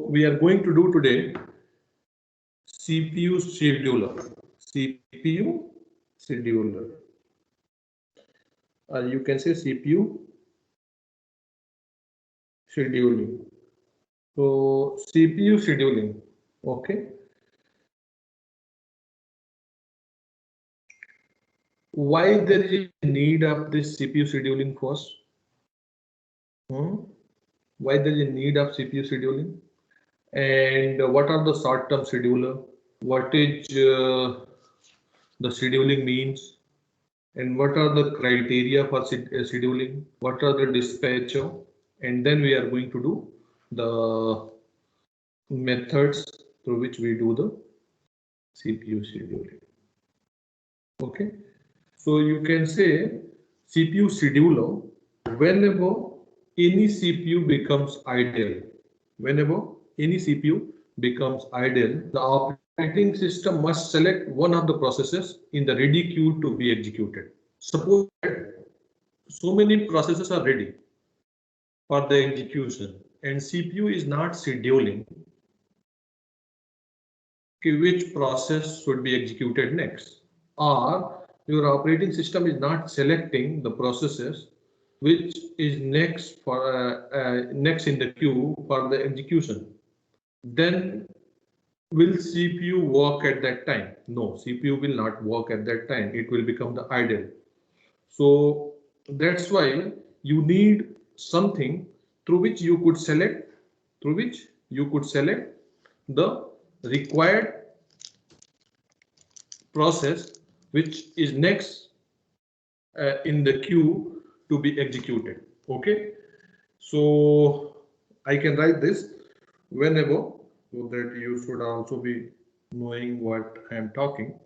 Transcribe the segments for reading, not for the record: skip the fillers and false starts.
we are going to do today CPU scheduler. CPU scheduler. You can say CPU scheduling. So CPU scheduling. Okay. Why there is a need of this CPU scheduling first? Why there is a need of CPU scheduling? And what are the short-term scheduler? What is the scheduling means? And what are the criteria for scheduling? What are the dispatcher? And then we are going to do the methods through which we do the CPU scheduling. Okay. So you can say CPU scheduler whenever any CPU becomes idle. Whenever any CPU becomes idle, the operating system must select one of the processes in the ready queue to be executed. Suppose so many processes are ready for the execution and CPU is not scheduling which process should be executed next, or your operating system is not selecting the processes which is next for next in the queue for the execution. Then will CPU work at that time? No, CPU will not work at that time. It will become the idle. So that's why you need something through which you could select the required process which is next in the queue to be executed. Okay, so I can write this whenever, so that you should also be knowing what I am talking.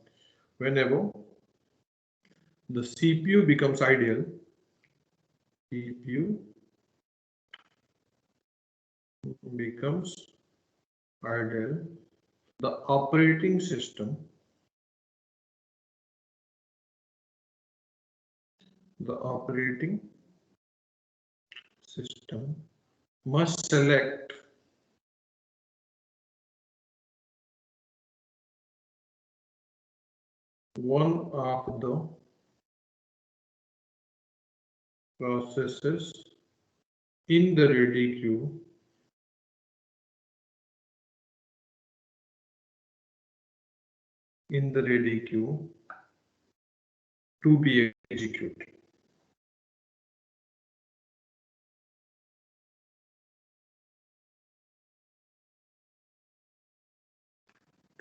Whenever the CPU becomes idle, CPU becomes idle, the operating system must select one of the processes in the ready queue to be executed.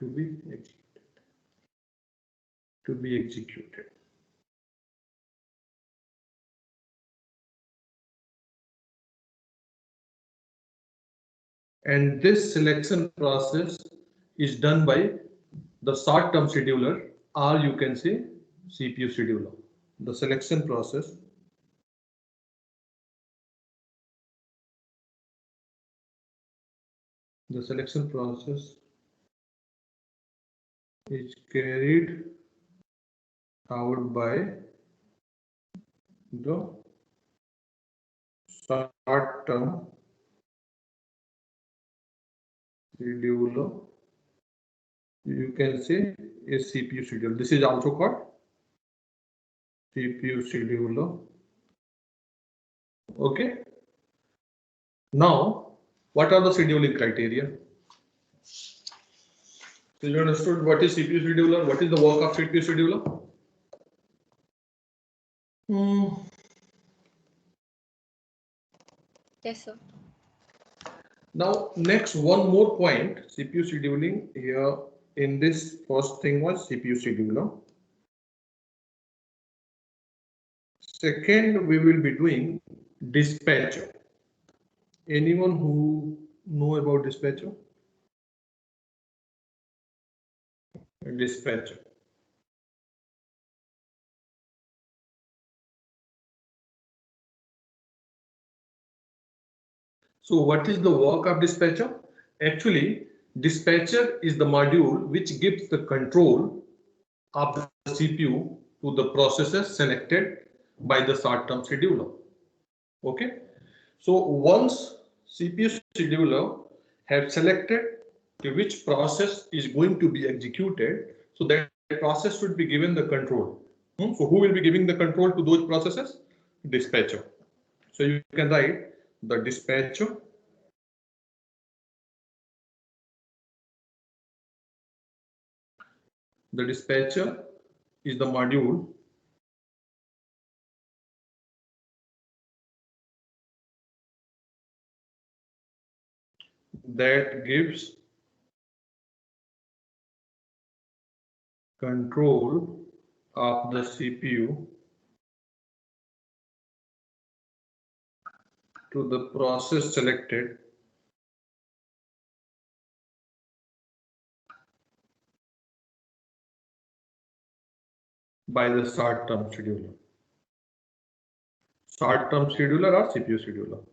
To be executed. And this selection process is done by the short-term scheduler, or you can say CPU scheduler. The selection process is carried out by the short-term scheduler. You can say a CPU scheduler. This is also called CPU scheduler. Okay. Now, what are the scheduling criteria? So you understood what is CPU scheduler? What is the work of CPU scheduler? Yes, sir. Now, next one more point, CPU scheduling here in this first thing was CPU scheduler. Second, we will be doing dispatcher. Anyone who know about dispatcher? Dispatcher. So what is the work of dispatcher? Actually, dispatcher is the module which gives the control of the CPU to the processes selected by the short-term scheduler. Okay. So once CPU scheduler have selected which process is going to be executed. So that process should be given the control. So who will be giving the control to those processes? Dispatcher. So you can write the dispatcher is the module that gives control of the CPU to the process selected by the short-term scheduler. Short-term scheduler or CPU scheduler.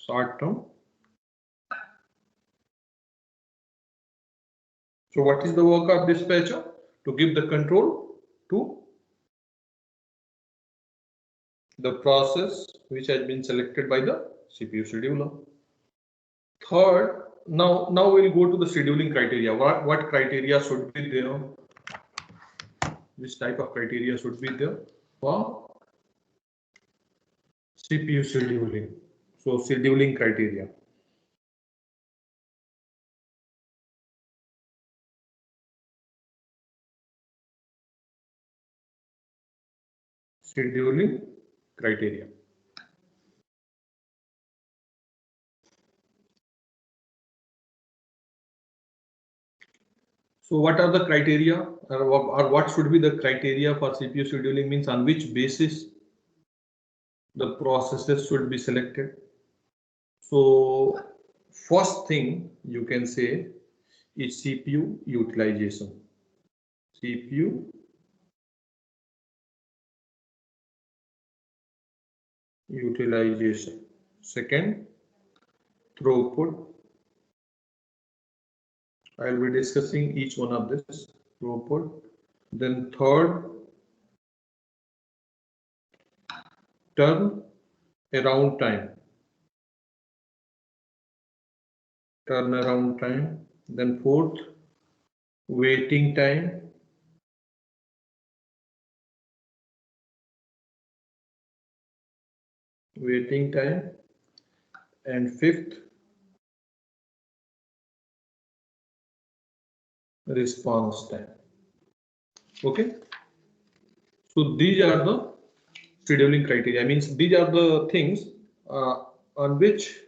Short-term. So what is the work of dispatcher? To give the control to the process which has been selected by the CPU scheduler. Third, now we'll go to the scheduling criteria. What criteria should be there? Which type of criteria should be there for CPU scheduling? So scheduling criteria. Scheduling criteria. So what are the criteria, or what should be the criteria for CPU scheduling? Means on which basis the processes should be selected. So first thing you can say is CPU utilization. CPU utilization. Second, throughput. I will be discussing each one of this. Throughput. Then third, turn around time. Turnaround time. Then fourth, waiting time. Waiting time. And fifth, response time. Okay. So these are the scheduling criteria. Means these are the things on which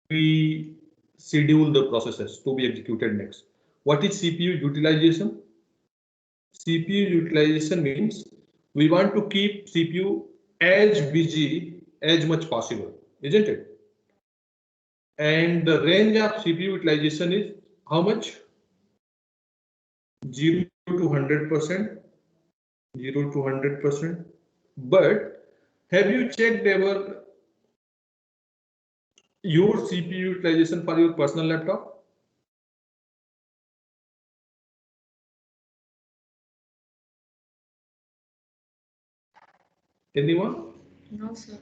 we schedule the processes to be executed next. What is CPU utilization? CPU utilization means we want to keep CPU as busy as much possible, isn't it? And the range of CPU utilization is how much? 0 to 100%. 0 to 100%. But have you checked ever your CPU utilization for your personal laptop? Anyone? No, sir.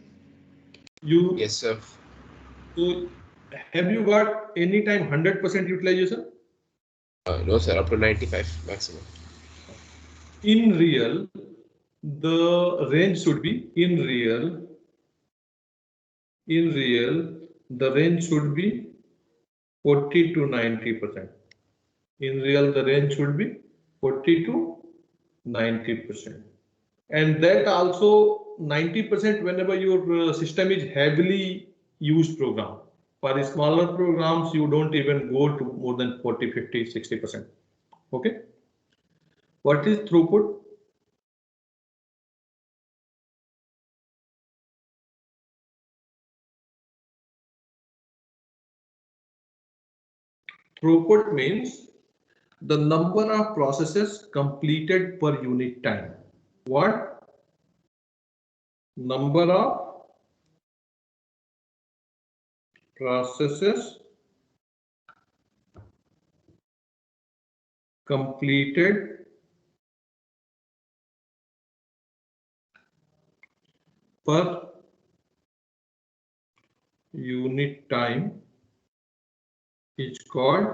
You? Yes, sir. So have you got any time 100% utilization? No, sir. Up to 95 maximum. In real, the range should be in real, the range should be 40 to 90%. In real, the range should be 40 to 90%. And that also 90% whenever your system is heavily used program. For the smaller programs, you don't even go to more than 40, 50, 60%. Okay. What is throughput? Throughput means the number of processes completed per unit time. What? Number of processes completed per unit time is called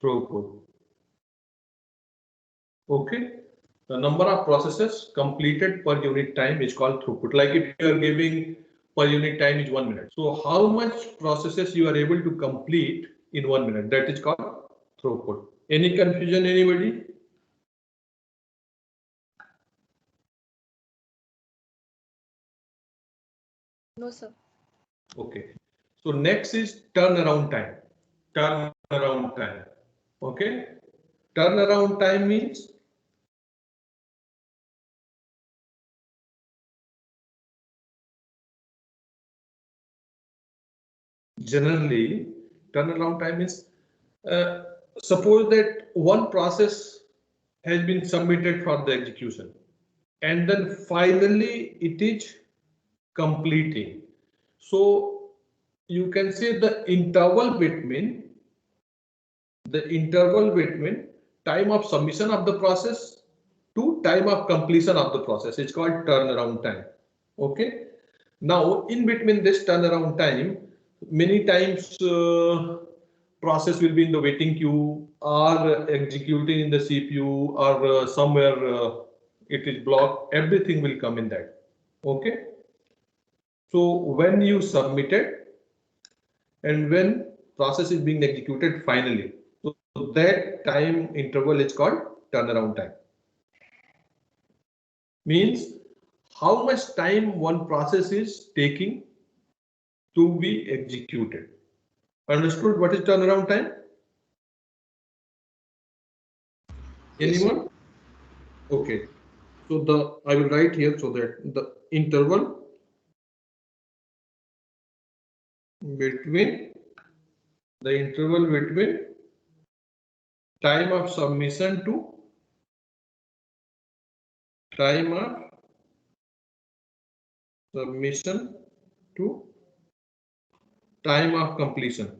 throughput. Okay. The number of processes completed per unit time is called throughput. Like if you are giving per unit time is 1 minute. So how much processes you are able to complete in 1 minute? That is called throughput. Any confusion, anybody? No, sir. Okay. So next is turnaround time. Turnaround time. Okay. Turnaround time means generally turnaround time is suppose that one process has been submitted for the execution and then finally it is completing. So you can say the interval between time of submission of the process to time of completion of the process. It's called turnaround time. Okay. Now in between this turnaround time, many times process will be in the waiting queue or executing in the CPU or somewhere it is blocked. Everything will come in that. Okay. So when you submit it and when process is being executed finally, so that time interval is called turnaround time. Means how much time one process is taking to be executed. Understood what is turnaround time? Anyone? Okay. So I will write here so that the interval between time of submission to time of submission to time of completion.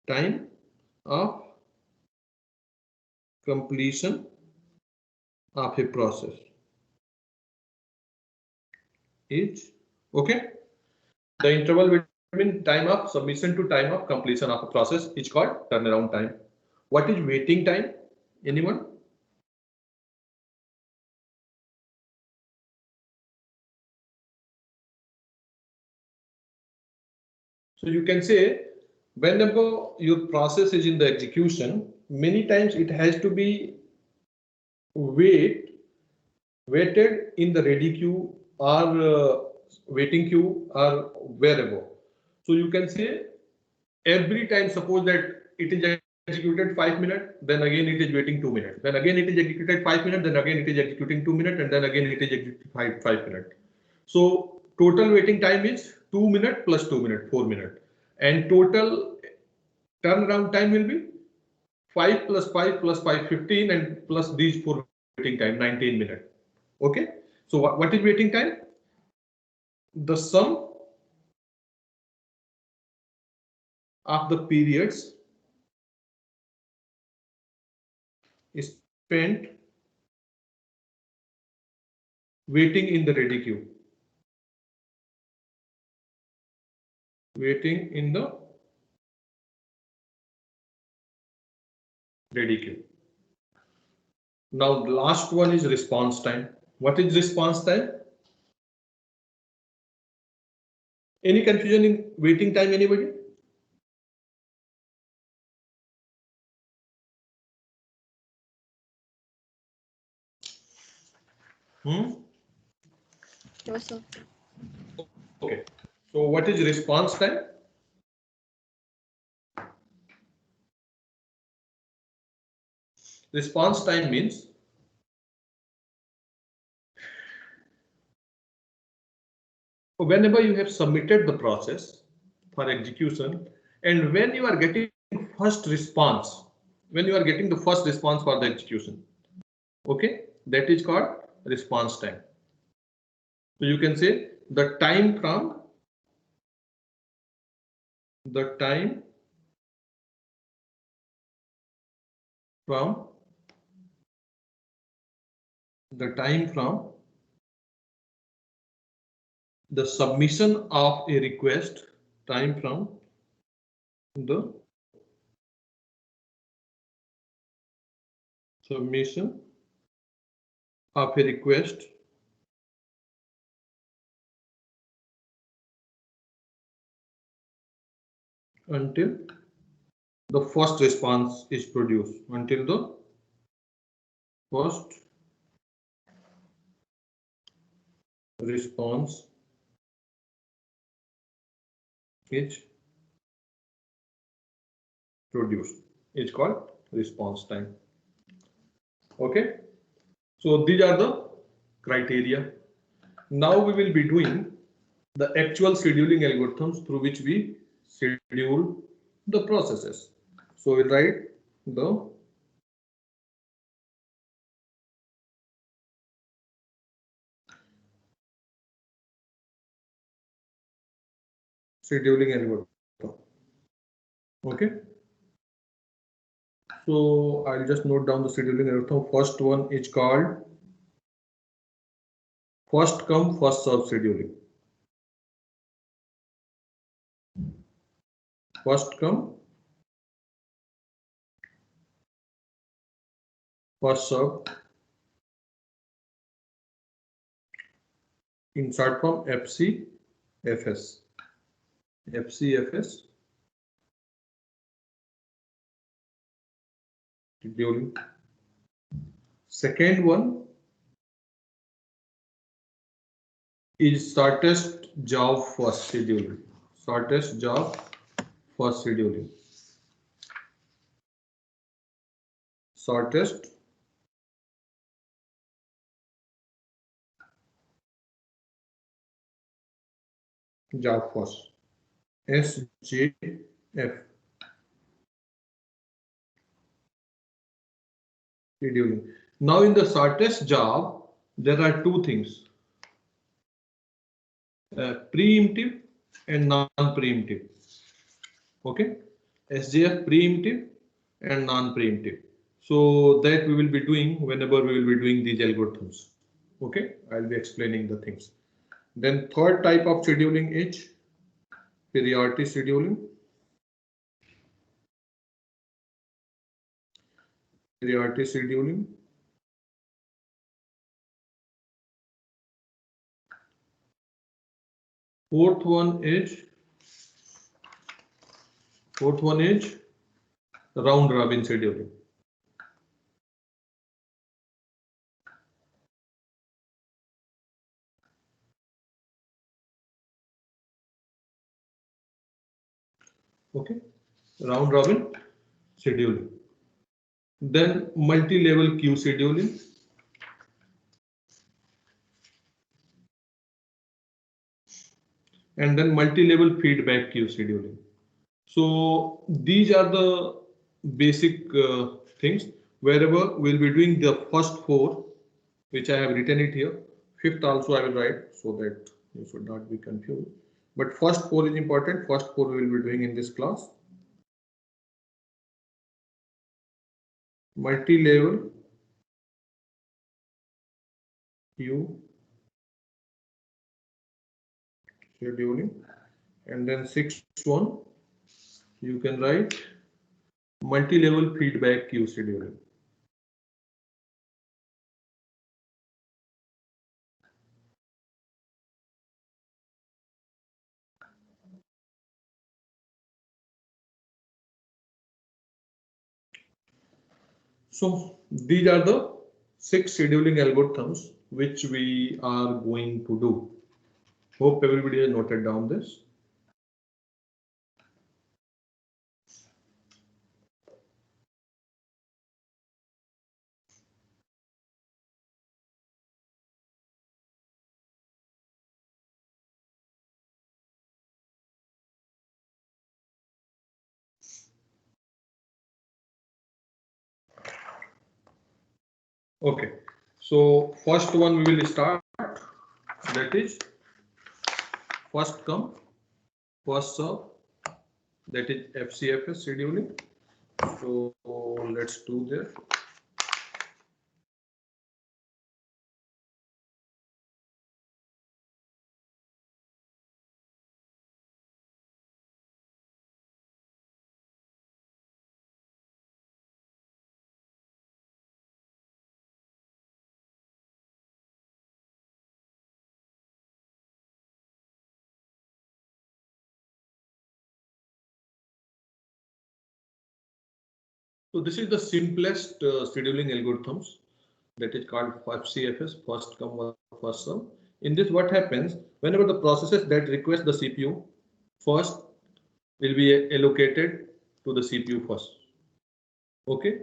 Time of completion of a process is okay. The interval between time of submission to time of completion of a process is called turnaround time. What is waiting time? Anyone? So you can say whenever your process is in the execution, many times it has to be waited in the ready queue or waiting queue or wherever. So you can say every time suppose that it is executed 5 minutes, then again it is waiting 2 minutes, then again it is executed 5 minutes, then again it is executing 2 minutes, and then again it is executing 5 minutes. So total waiting time is 2 minutes plus 2 minutes, 4 minutes, and total turnaround time will be 5 plus 5 plus 5, 15, and plus these 4 waiting time, 19 minutes. Okay. So what is waiting time? The sum of the periods is spent waiting in the ready queue. Waiting in the ready queue. Now the last one is response time. What is response time? Any confusion in waiting time, anybody? No, sir. Okay. So what is response time? Response time means whenever you have submitted the process for execution and when you are getting first response, when you are getting the first response for the execution, okay, that is called response time. So you can say the time from the time from the submission of a request time from the submission of a request until the first response is produced, until the first response is produced. It's called response time. Okay, so these are the criteria. Now we will be doing the actual scheduling algorithms through which we schedule the processes. So we'll write the scheduling algorithm. Okay. So I'll just note down the scheduling algorithm. First one is called first come first serve scheduling. First come first serve insert from FCFS. FCFS scheduling. Second one is shortest job first scheduling. Shortest job first scheduling. Shortest job first. SJF scheduling. Now in the shortest job, there are two things. Preemptive and non-preemptive. Okay, SJF preemptive and non-preemptive. So that we will be doing whenever we will be doing these algorithms. Okay, I'll be explaining the things. Then third type of scheduling is priority scheduling. Priority scheduling. Fourth one is round robin scheduling. Okay, round robin scheduling. Then multi-level queue scheduling. And then multi-level feedback queue scheduling. So these are the basic things. Wherever we'll be doing the first four, which I have written it here. Fifth also I will write so that you should not be confused. But first four is important. First four we will be doing in this class. Multi-level queue scheduling. And then sixth one, you can write multi-level feedback queue scheduling. So these are the 6 scheduling algorithms which we are going to do. Hope everybody has noted down this. Okay, so first one we will start, that is first come first serve, that is FCFS scheduling. So let's do that. So this is the simplest scheduling algorithms, that is called FCFS, first come first serve. In this, what happens whenever the processes that request the CPU first will be allocated to the CPU first. Okay.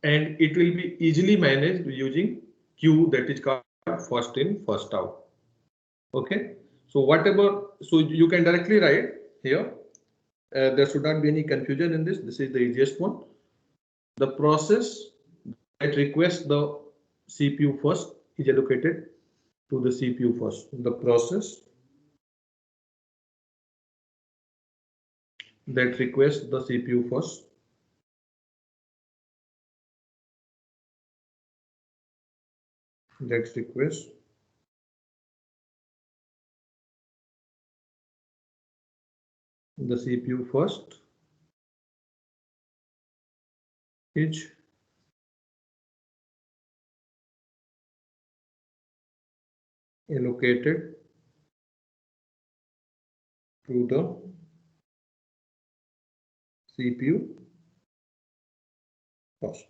And it will be easily managed using queue, that is called first in, first out. Okay. So whatever, so you can directly write here. There should not be any confusion in this. This is the easiest one. The process that requests the CPU first is allocated to the CPU first. The process that requests the CPU first the CPU first is allocated to the CPU first.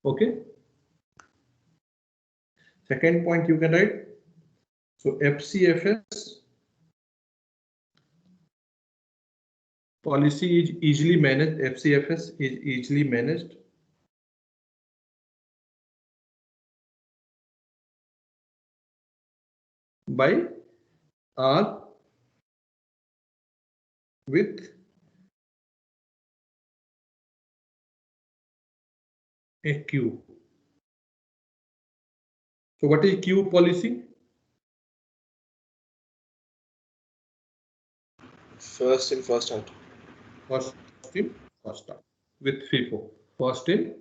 Okay. Second point you can write. So FCFS policy is easily managed. FCFS is easily managed by R with a queue. So what is queue policy? First in, first out. First in, first out with FIFO. First in,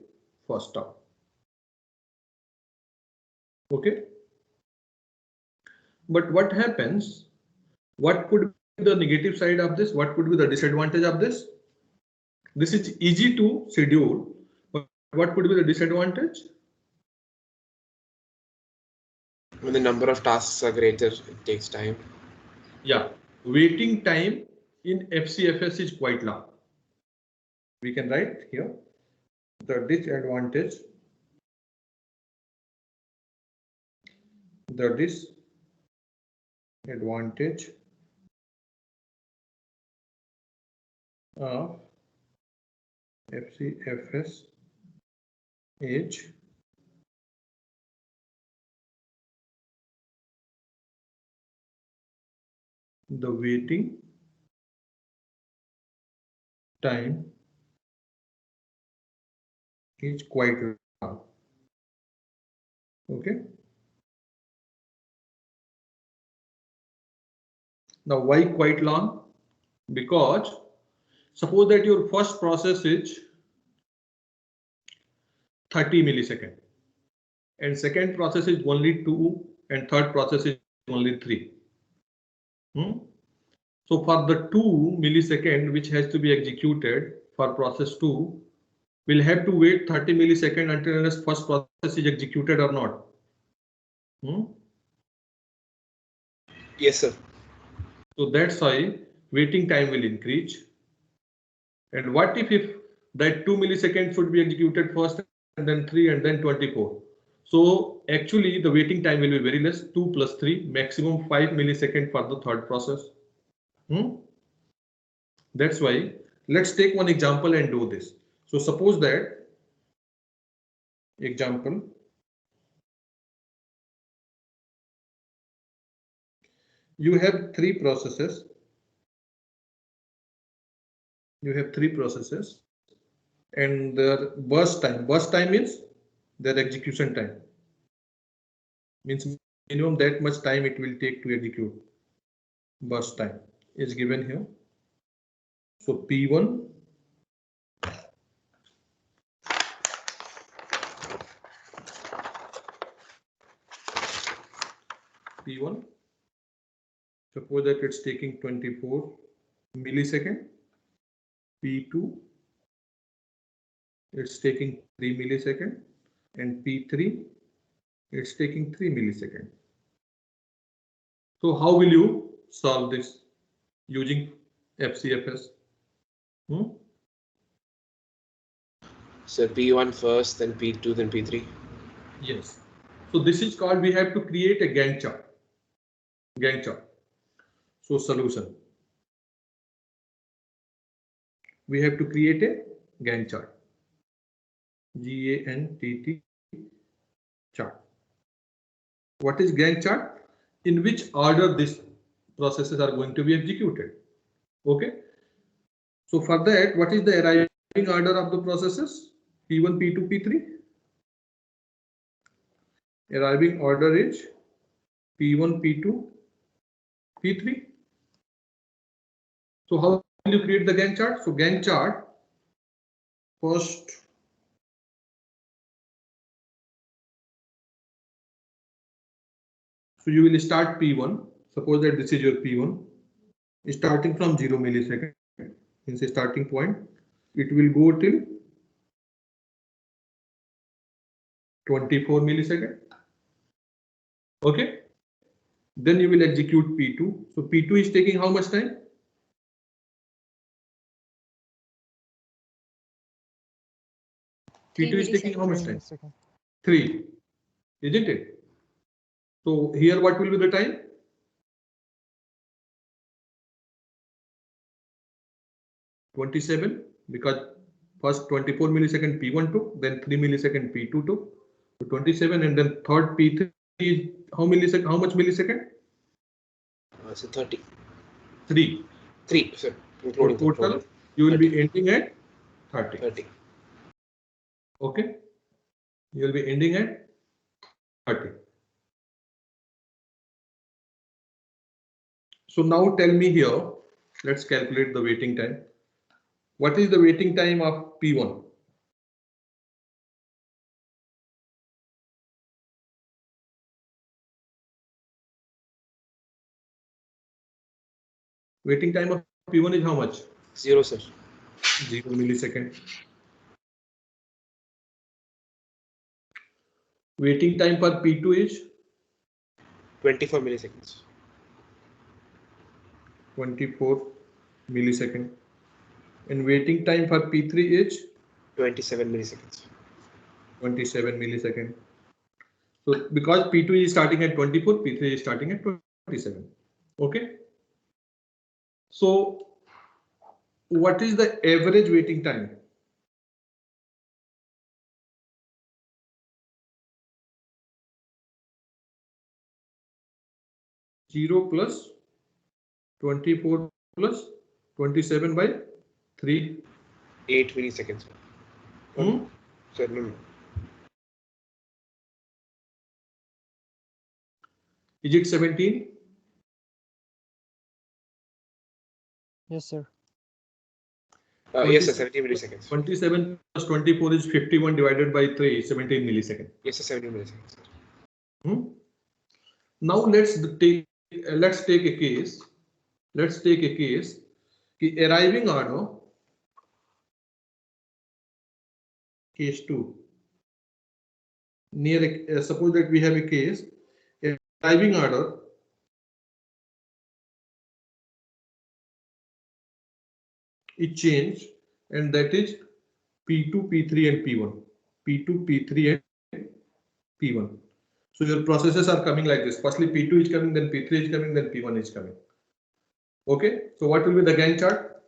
first out. Okay. But what happens? What could be the negative side of this? What could be the disadvantage of this? This is easy to schedule, but what could be the disadvantage? When the number of tasks are greater, it takes time. Yeah, waiting time in FCFS is quite long. We can write here the disadvantage. The disadvantage of FCFS is the waiting time is quite long. Okay. Now, why quite long? Because suppose that your first process is 30 millisecond and second process is only 2 and third process is only 3. So for the 2 millisecond which has to be executed for process 2, we'll have to wait 30 millisecond until unless first process is executed or not. Yes, sir. So that's why waiting time will increase. And what if that 2 milliseconds should be executed first and then 3 and then 24? So actually the waiting time will be very less, 2 plus 3, maximum 5 milliseconds for the third process. That's why let's take one example and do this. So suppose that example, you have three processes. And their burst time means their execution time, means minimum that much time it will take to execute. Burst time is given here. So P1 suppose that it's taking 24 millisecond. P2 it's taking 3 millisecond and P3 it's taking 3 millisecond. So how will you solve this using FCFS. So P1 first, then P2, then P3. Yes. So this is called, we have to create a Gantt chart. Gantt chart. So solution. We have to create a Gantt chart. Gantt chart. What is Gantt chart? In which order these processes are going to be executed. Okay. So for that, what is the arriving order of the processes? P1, P2, P3. Arriving order is P1, P2, P3. So how will you create the Gantt chart? So Gantt chart, first so you will start P1. Suppose that this is your P1. Starting from 0 millisecond, means a starting point. It will go till 24 millisecond. Okay. Then you will execute P2. So P2 is taking how much time? P2 is taking how much time? 3, isn't it? So here what will be the time? (27), because first 24 millisecond P1 took, then 3 millisecond P2 took, so 27, and then third P3 is how millisecond? How much millisecond? So 30. 3. 3, sir. Including so total, you will 30. be ending at 30. 30. Okay. You will be ending at 30. So now tell me here, let's calculate the waiting time. What is the waiting time of P1? Waiting time of P1 is how much? 0, sir. 0 millisecond. Waiting time for P2 is 24 milliseconds. 24 millisecond. And waiting time for P3 is 27 milliseconds. 27 millisecond. So because P2 is starting at 24, P3 is starting at 27. Okay. So what is the average waiting time? Zero plus 24 plus 27 by 3. 8 milliseconds. Sir, no. Is it 17? Yes, sir. Yes, sir, 17 milliseconds. 27 plus 24 is 51 divided by 3, 17 milliseconds. Yes, sir, 17 milliseconds. Now let's take a case. Let's take a case. The arriving order, case 2. Near suppose that we have a case, arriving order is changed, and that is P2, P3 and P1. P2, P3 and P1. So your processes are coming like this. Firstly P2 is coming, then P3 is coming, then P1 is coming. Okay, so what will be the Gantt chart?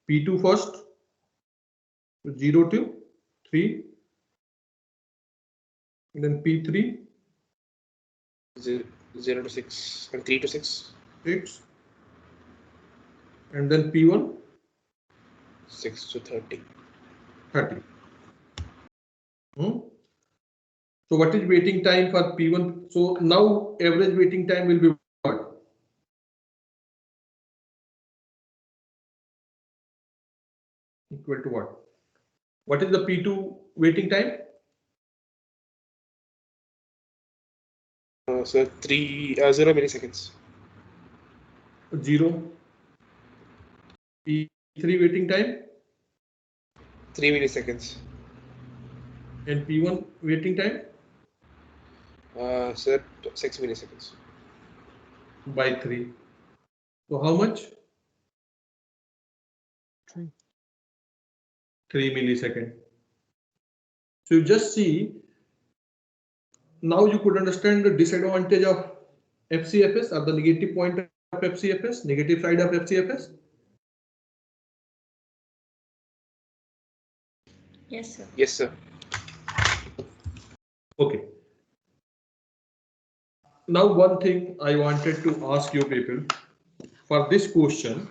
P2 first, 0 to 3, and then P3 0 to 6 and 3 to 6. 6, and then P1 6 to 30. 30. So what is waiting time for P1? So now average waiting time will be what? Equal to what? What is the P2 waiting time? So 0 milliseconds. 0. P3 waiting time 3 milliseconds. and P1 waiting time Sir, 6 milliseconds. By 3. So how much? 3. 3 millisecond. So you just see, now you could understand the disadvantage of FCFS or the negative point of FCFS, negative side of FCFS. Yes, sir. Yes, sir. Okay. Now one thing I wanted to ask you people, for this question,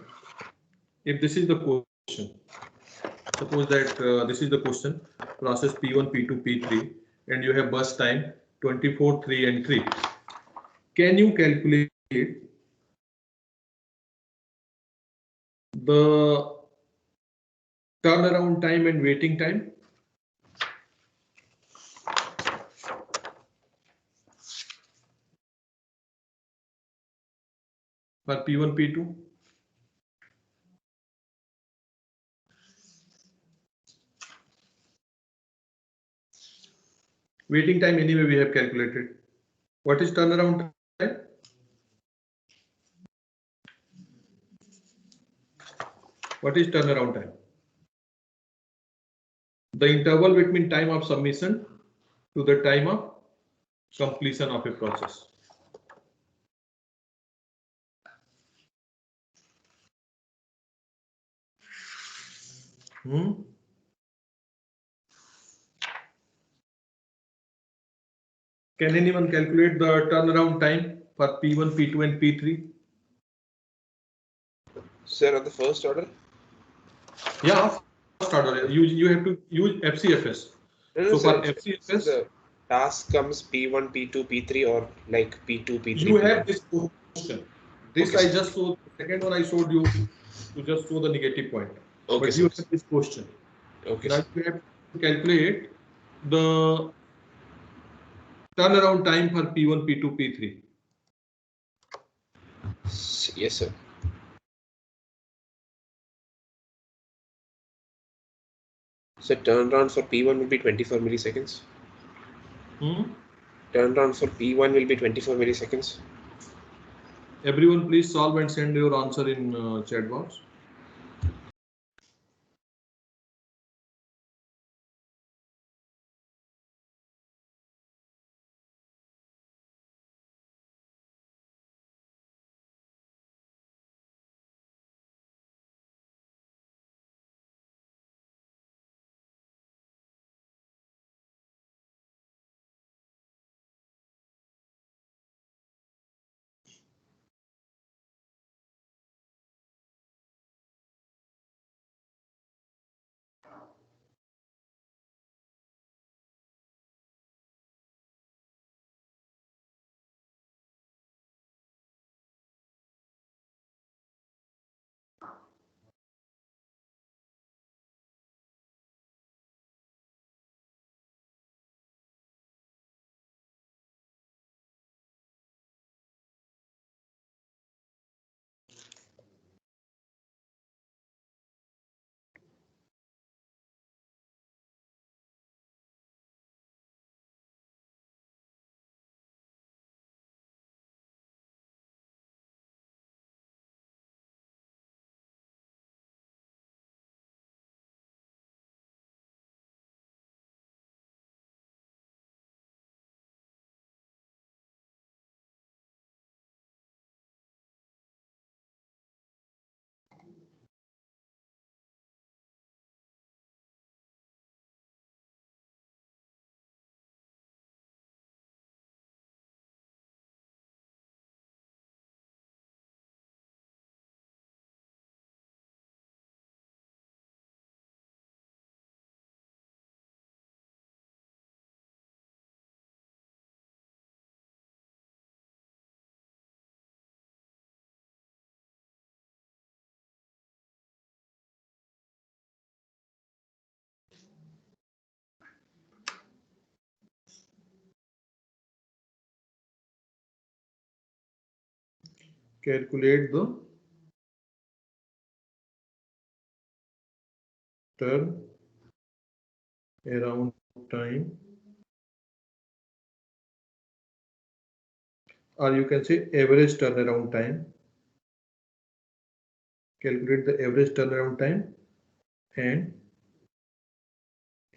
if this is the question, suppose that this is the question, process P1, P2, P3, and you have burst time 24, 3 and 3. Can you calculate the turnaround time and waiting time? For P1, P2? Waiting time anyway we have calculated. What is turnaround time? What is turnaround time? The interval between time of submission to the time of completion of a process. Can anyone calculate the turnaround time for P1, P2 and P3? Sir, on the first order? Yeah, first order. You have to use FCFS. No, So sir, for so FCFS, the task comes P1, P2, P3 or like P2, P3, you P1. have this question. This Okay, I sir. just saw. The second one I showed you to just show the negative point. Okay, But sir. you have this question. Okay, Now sir. you have to calculate the turnaround time for P1, P2, P3. Yes, sir. So turnaround for P1 will be 24 milliseconds. Turnaround for P1 will be 24 milliseconds. Everyone please solve and send your answer in chat box. Calculate the turn around time or you can say average turnaround time. Calculate the average turnaround time and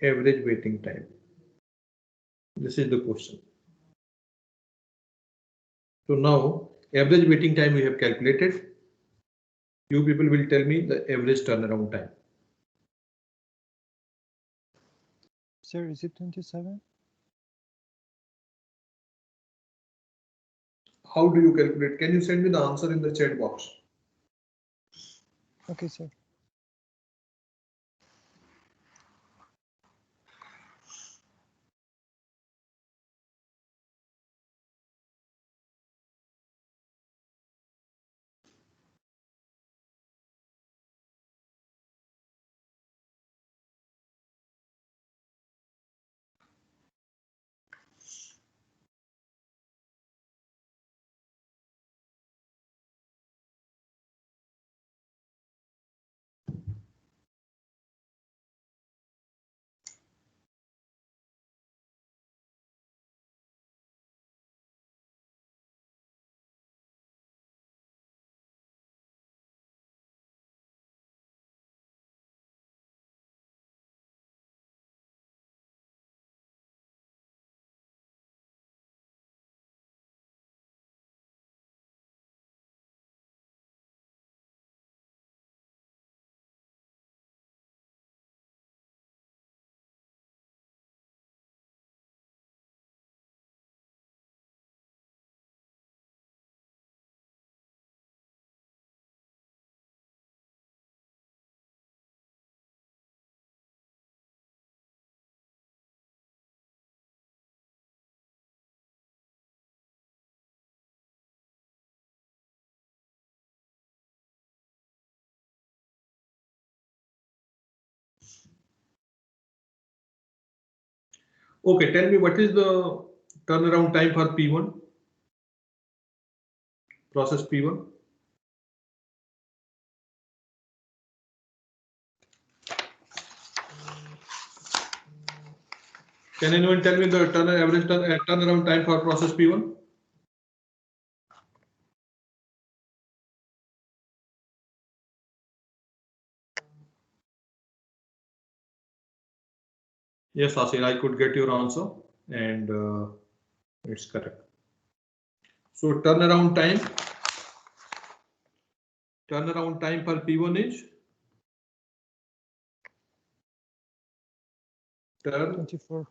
average waiting time. This is the question. So now average waiting time we have calculated. You people will tell me the average turnaround time. Sir, is it 27? How do you calculate? Can you send me the answer in the chat box? Okay, sir. Okay, tell me what is the turnaround time for P1? Process P1. Can anyone tell me the average turnaround time for process P1? Yes, Asir, I could get your answer, and it's correct. So turnaround time for P1 is 24.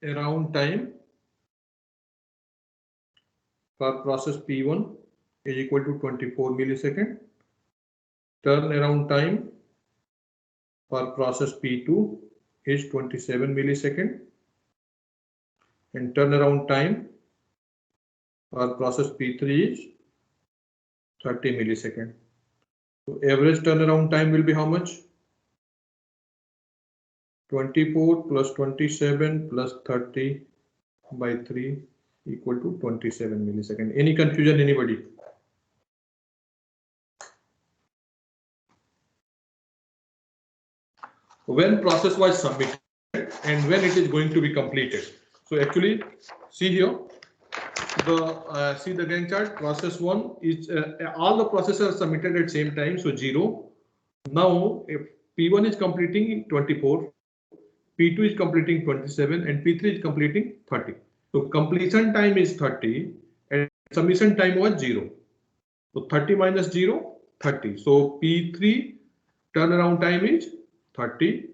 Turnaround time for process P1 is equal to 24 millisecond. Turnaround time for process P2 is 27 millisecond. And turnaround time for process P3 is 30 millisecond. So average turnaround time will be how much? 24 plus 27 plus 30 by 3 equal to 27 millisecond. Any confusion, anybody? When process was submitted and when it is going to be completed. So actually, see here, see the Gantt chart. Process 1 is all the processes are submitted at same time, so 0. Now, if P1 is completing 24, P2 is completing 27, and P3 is completing 30. So completion time is 30, and submission time was 0. So 30 minus 0, 30. So P3 turnaround time is 30.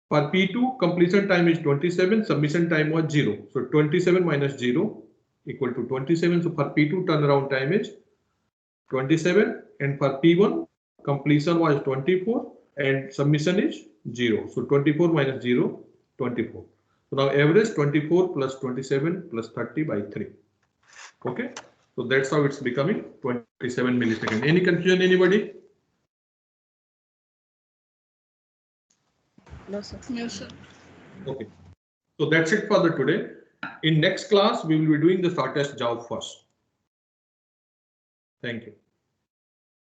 For P2, completion time is 27, submission time was 0. So 27 minus 0 equal to 27. So for P2, turnaround time is 27, and for P1, completion was 24 and submission is 0. So 24 minus 0, 24. So now average 24 plus 27 plus 30 by 3. Okay, so that's how it's becoming 27 millisecond. Any confusion, anybody? No, sir. No, sir. Okay, so that's it for the today. In next class, we will be doing the shortest job first. Thank you.